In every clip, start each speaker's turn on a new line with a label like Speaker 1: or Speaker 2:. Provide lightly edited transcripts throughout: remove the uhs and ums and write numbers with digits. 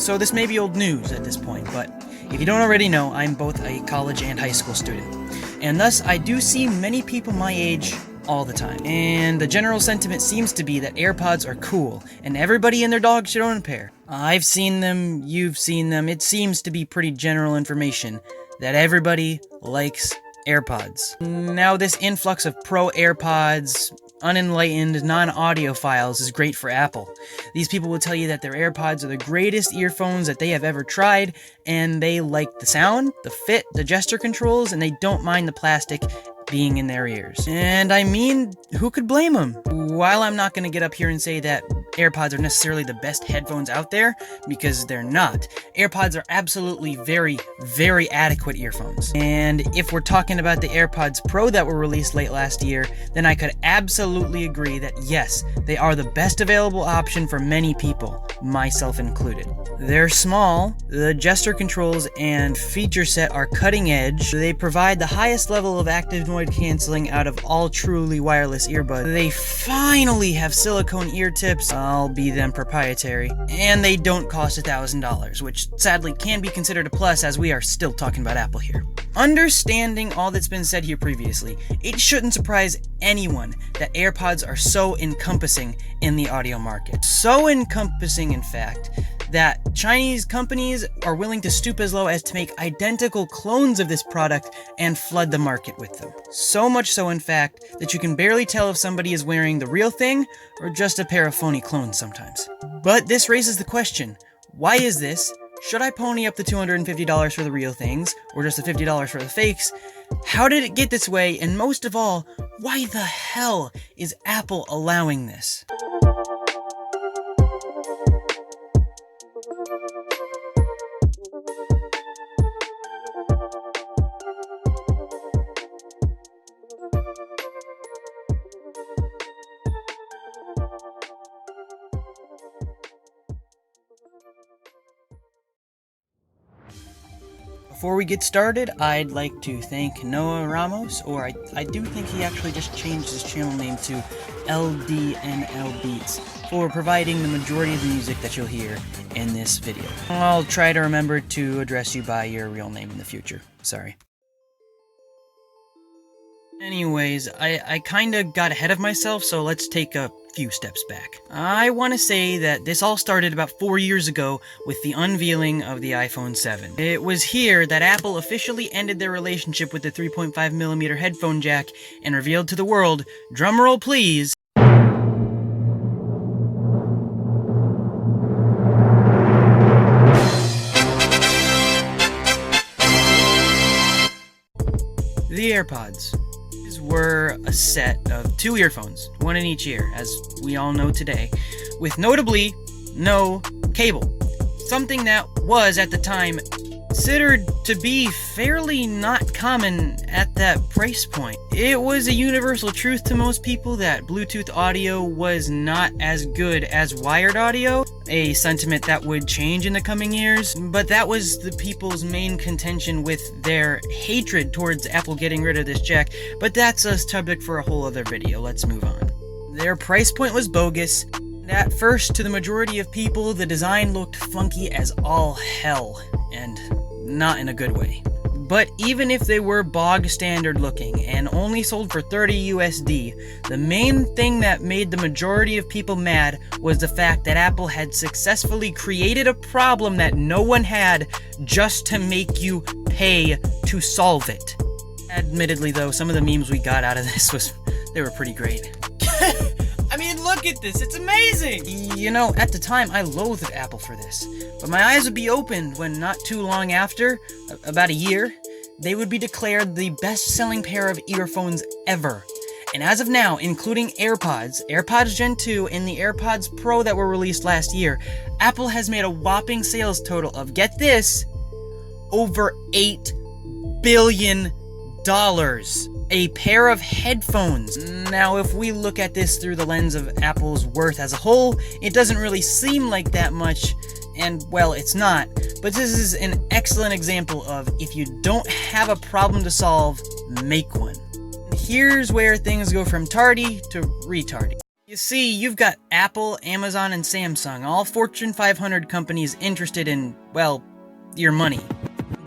Speaker 1: so this may be old news at this point, but if you don't already know, I'm both a college and high school student, and thus I do see many people my age all the time. And the general sentiment seems to be that AirPods are cool, and everybody and their dog should own a pair. I've seen them, you've seen them, it seems to be pretty general information that everybody likes AirPods. Now this influx of pro AirPods, unenlightened, non-audiophiles is great for Apple. These people will tell you that their AirPods are the greatest earphones that they have ever tried, and they like the sound, the fit, the gesture controls, and they don't mind the plastic being in their ears. And I mean, who could blame them? While I'm not going to get up here and say that AirPods are necessarily the best headphones out there, because they're not. AirPods are absolutely very, very adequate earphones. And if we're talking about the AirPods Pro that were released late last year, then I could absolutely agree that yes, they are the best available option for many people, myself included. They're small, the gesture controls and feature set are cutting edge, they provide the highest level of active noise canceling out of all truly wireless earbuds, they finally have silicone ear tips, albeit them proprietary, and they don't cost $1,000, which sadly can be considered a plus as we are still talking about Apple here. Understanding all that's been said here previously, it shouldn't surprise anyone that AirPods are so encompassing in the audio market. So encompassing, in fact, that Chinese companies are willing to stoop as low as to make identical clones of this product and flood the market with them. So much so, in fact, that you can barely tell if somebody is wearing the real thing or just a pair of phony clones sometimes. But this raises the question, why is this? Should I pony up the $250 for the real things, or just the $50 for the fakes? How did it get this way, and most of all, why the hell is Apple allowing this? Before we get started, I'd like to thank Noah Ramos, or I do think he actually just changed his channel name to LDNL Beats, for providing the majority of the music that you'll hear in this video. I'll try to remember to address you by your real name in the future. Sorry. Anyways, I kinda got ahead of myself, so let's take a few steps back. I want to say that this all started about 4 years ago with the unveiling of the iPhone 7. It was here that Apple officially ended their relationship with the 3.5mm headphone jack and revealed to the world, drumroll please, the AirPods. Were a set of 2 earphones, one in each ear, as we all know today, with notably no cable. Something that was, at the time, considered to be fairly not common at that price point. It was a universal truth to most people that Bluetooth audio was not as good as wired audio, a sentiment that would change in the coming years, but that was the people's main contention with their hatred towards Apple getting rid of this jack, but that's a subject for a whole other video. Let's move on. Their price point was bogus. At first, to the majority of people, the design looked funky as all hell, and not in a good way. But even if they were bog standard looking and only sold for $30 USD, the main thing that made the majority of people mad was the fact that Apple had successfully created a problem that no one had just to make you pay to solve it. Admittedly though, some of the memes we got out of this they were pretty great. I mean, look at this, it's amazing! You know, at the time, I loathed Apple for this, but my eyes would be opened when not too long after, about a year, they would be declared the best-selling pair of earphones ever. And as of now, including AirPods, AirPods Gen 2, and the AirPods Pro that were released last year, Apple has made a whopping sales total of, get this, over $8 billion. A pair of headphones. Now, if we look at this through the lens of Apple's worth as a whole, it doesn't really seem like that much, and well, it's not. But this is an excellent example of if you don't have a problem to solve, make one. Here's where things go from tardy to retardy. You see, you've got Apple, Amazon, and Samsung, all Fortune 500 companies interested in, well, your money.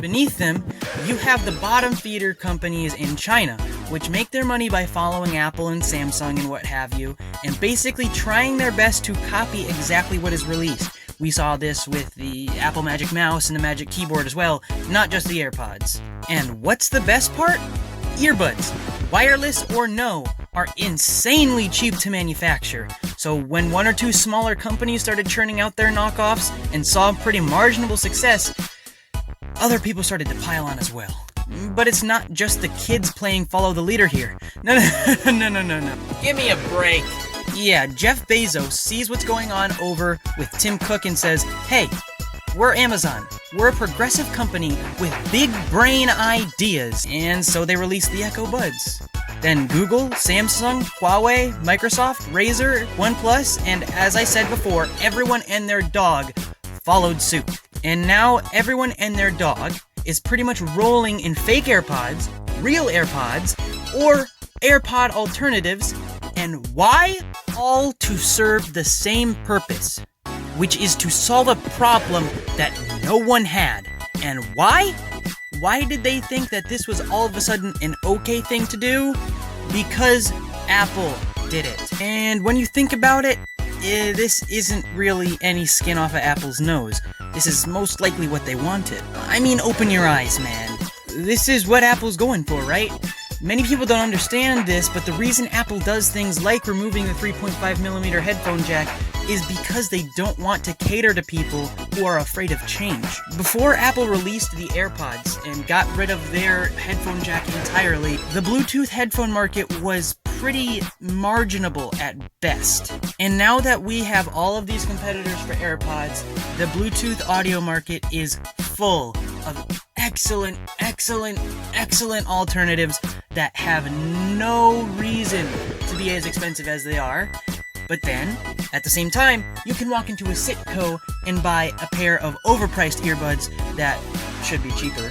Speaker 1: Beneath them, you have the bottom feeder companies in China, which make their money by following Apple and Samsung and what have you, and basically trying their best to copy exactly what is released. We saw this with the Apple Magic Mouse and the Magic Keyboard as well, not just the AirPods. And what's the best part? Earbuds, wireless or no, are insanely cheap to manufacture. So when one or two smaller companies started churning out their knockoffs and saw pretty marginable success, other people started to pile on as well. But it's not just the kids playing follow the leader here. No. Give me a break. Yeah, Jeff Bezos sees what's going on over with Tim Cook and says, hey, we're Amazon. We're a progressive company with big brain ideas. And so they released the Echo Buds. Then Google, Samsung, Huawei, Microsoft, Razer, OnePlus, and as I said before, everyone and their dog followed suit. And now everyone and their dog is pretty much rolling in fake AirPods, real AirPods, or AirPod alternatives. And why? All to serve the same purpose, which is to solve a problem that no one had. And why? Why did they think that this was all of a sudden an okay thing to do? Because Apple did it. And when you think about it, this isn't really any skin off of Apple's nose. This is most likely what they wanted. I mean, open your eyes, man. This is what Apple's going for, right? Many people don't understand this, but the reason Apple does things like removing the 3.5mm headphone jack is because they don't want to cater to people who are afraid of change. Before Apple released the AirPods and got rid of their headphone jack entirely, the Bluetooth headphone market was pretty marginable at best. And now that we have all of these competitors for AirPods, the Bluetooth audio market is full of excellent alternatives that have no reason to be as expensive as they are. But then, at the same time, you can walk into a Citco and buy a pair of overpriced earbuds that should be cheaper.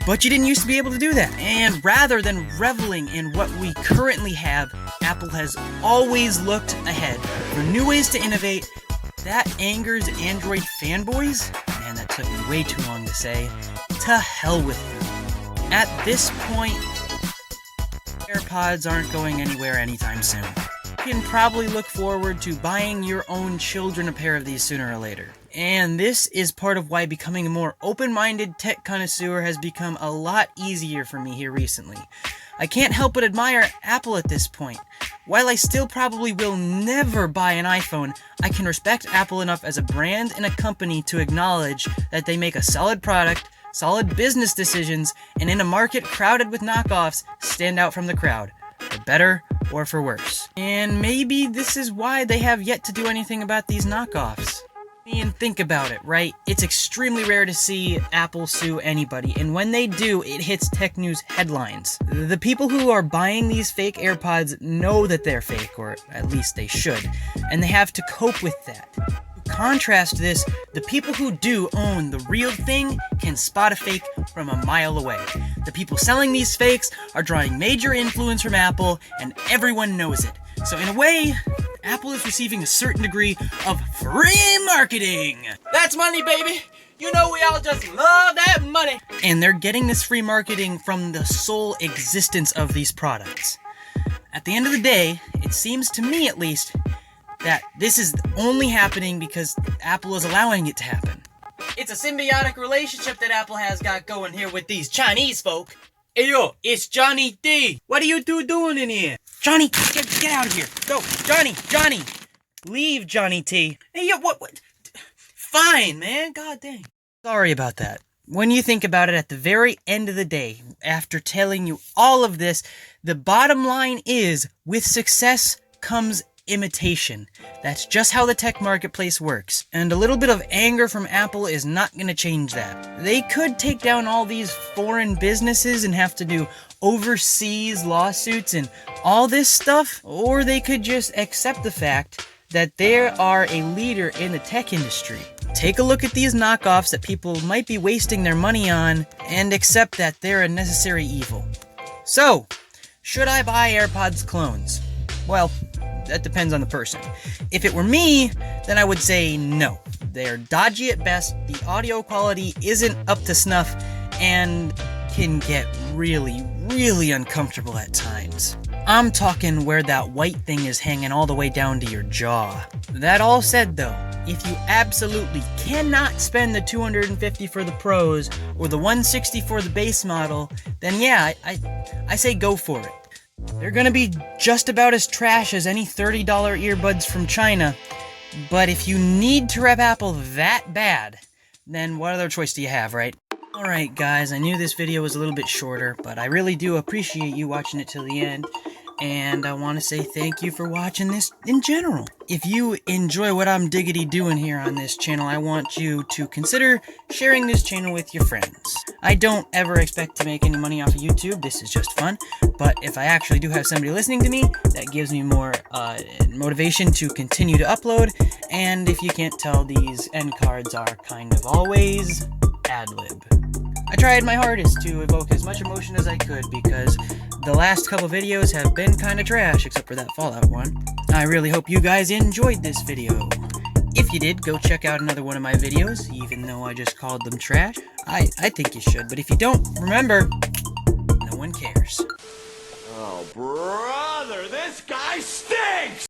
Speaker 1: But you didn't used to be able to do that. And rather than reveling in what we currently have, Apple has always looked ahead for new ways to innovate. That angers Android fanboys? Man, that took me way too long to say. To hell with them. At this point, AirPods aren't going anywhere anytime soon. You can probably look forward to buying your own children a pair of these sooner or later. And this is part of why becoming a more open-minded tech connoisseur has become a lot easier for me here recently. I can't help but admire Apple at this point. While I still probably will never buy an iPhone, I can respect Apple enough as a brand and a company to acknowledge that they make a solid product, solid business decisions, and in a market crowded with knockoffs, stand out from the crowd, for better or for worse. And maybe this is why they have yet to do anything about these knockoffs. And think about it, right? It's extremely rare to see Apple sue anybody, and when they do, it hits tech news headlines. The people who are buying these fake AirPods know that they're fake, or at least they should, and they have to cope with that. Contrast this, the people who do own the real thing can spot a fake from a mile away. The people selling these fakes are drawing major influence from Apple, and everyone knows it. So in a way, Apple is receiving a certain degree of free marketing. That's money, baby. You know we all just love that money. And they're getting this free marketing from the sole existence of these products. At the end of the day, it seems to me at least, that this is only happening because Apple is allowing it to happen. It's a symbiotic relationship that Apple has got going here with these Chinese folk. Hey yo, it's Johnny D. What are you two doing in here? Johnny, get out of here. Go, Johnny. Leave, Johnny T. Hey yo, what? Fine, man, god dang. Sorry about that. When you think about it, at the very end of the day, after telling you all of this, the bottom line is, with success comes imitation. That's just how the tech marketplace works, and a little bit of anger from Apple is not going to change that. They could take down all these foreign businesses and have to do overseas lawsuits and all this stuff, or they could just accept the fact that they are a leader in the tech industry. Take a look at these knockoffs that people might be wasting their money on and accept that they're a necessary evil. So, should I buy AirPods clones? Well, that depends on the person. If it were me, then I would say no. They're dodgy at best, the audio quality isn't up to snuff, and can get really, really uncomfortable at times. I'm talking where that white thing is hanging all the way down to your jaw. That all said though, if you absolutely cannot spend the $250 for the Pros or the $160 for the base model, then yeah, I say go for it. They're gonna be just about as trash as any $30 earbuds from China, but if you need to rep Apple that bad, then what other choice do you have, right? Alright guys, I knew this video was a little bit shorter, but I really do appreciate you watching it till the end, and I want to say thank you for watching this in general. If you enjoy what I'm diggity doing here on this channel, I want you to consider sharing this channel with your friends. I don't ever expect to make any money off of YouTube, this is just fun, but if I actually do have somebody listening to me, that gives me more motivation to continue to upload, and if you can't tell, these end cards are kind of always ad-lib. I tried my hardest to evoke as much emotion as I could because the last couple videos have been kinda trash, except for that Fallout one. I really hope you guys enjoyed this video. If you did, go check out another one of my videos, even though I just called them trash. I think you should, but if you don't, remember, no one cares.
Speaker 2: Oh, brother, this guy stinks!